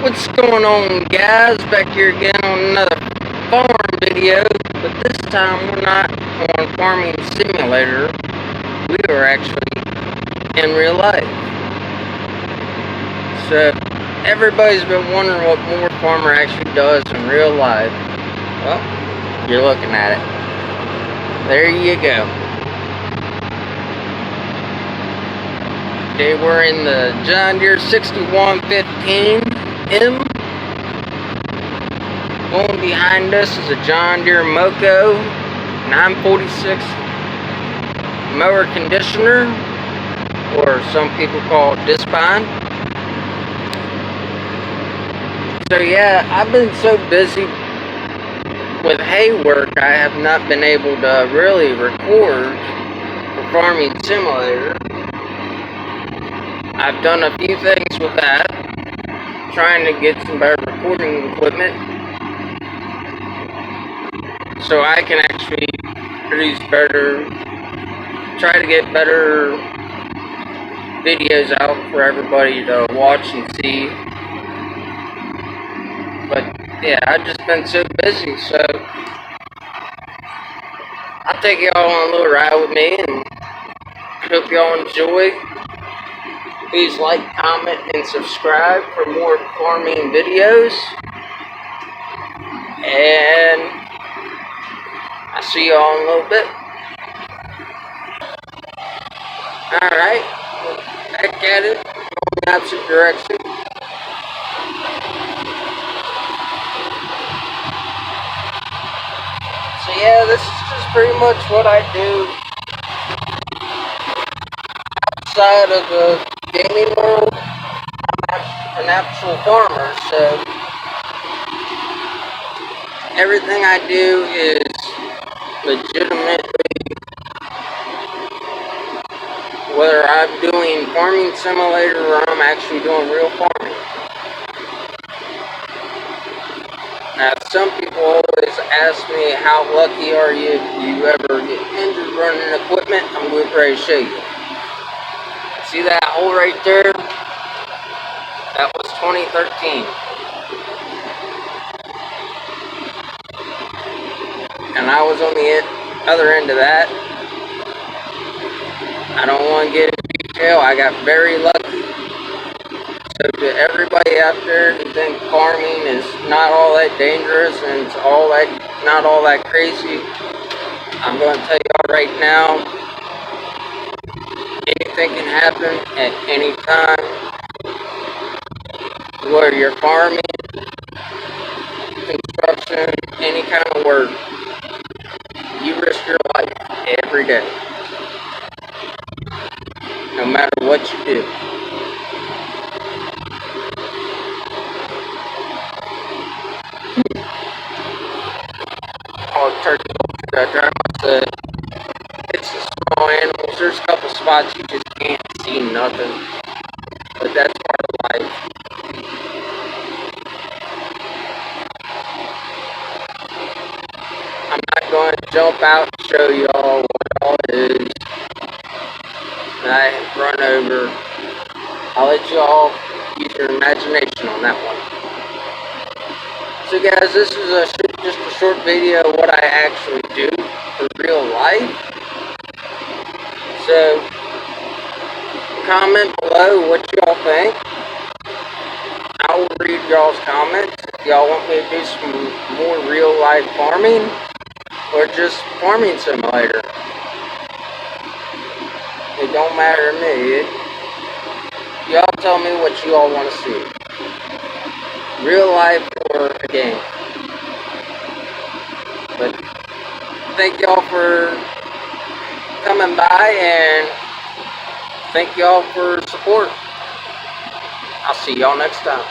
What's going on, guys? Back here again on another farm video, but this time we're not on Farming Simulator. We are actually in real life. So everybody's been wondering what More Farmer actually does in real life. Well, you're looking at it. There you go. Okay, we're in the John Deere 6115M. Going behind us is a John Deere Moco 946 mower conditioner, or some people call it discbine. So yeah, I've been so busy with hay work, I have not been able to really record for Farming Simulator. I've done a few things with that, trying to get some better recording equipment so I can actually produce better, try to get better videos out for everybody to watch and see. But yeah, I've just been so busy, so I'll take y'all on a little ride with me and hope y'all enjoy. Please like, comment, and subscribe for more farming videos. And I'll see y'all in a little bit. Alright, back at it, going the opposite direction. So yeah, this is just pretty much what I do outside of the gaming world. I'm an actual farmer, so everything I do is legitimately, whether I'm doing Farming Simulator or I'm actually doing real farming. Now, some people always ask me, how lucky are you if you ever get injured running equipment? I'm ready to show you. See that hole right there? That was 2013. And I was on the other end of that. I don't want to get into detail. I got very lucky. So to everybody out there who think farming is not all that dangerous and it's not all that crazy, I'm going to tell y'all right now, anything can happen at any time. Whether you're farming, construction, any kind of work, you risk your life every day, no matter what you do. Oh, turkey, I said, it's the small animals. There's a couple spots you just can't see nothing, but that's part of life. I'm not going to jump out and show y'all what all it is that I have run over. I'll let y'all use your imagination on that one. So guys, this is just a short video of what I actually do for real life. So comment below what y'all think. I will read y'all's comments if y'all want me to do some more real life farming or just Farming Simulator. It don't matter to me. Y'all tell me what you all want to see. Real life or a game. But thank y'all for coming by and thank y'all for support. I'll see y'all next time.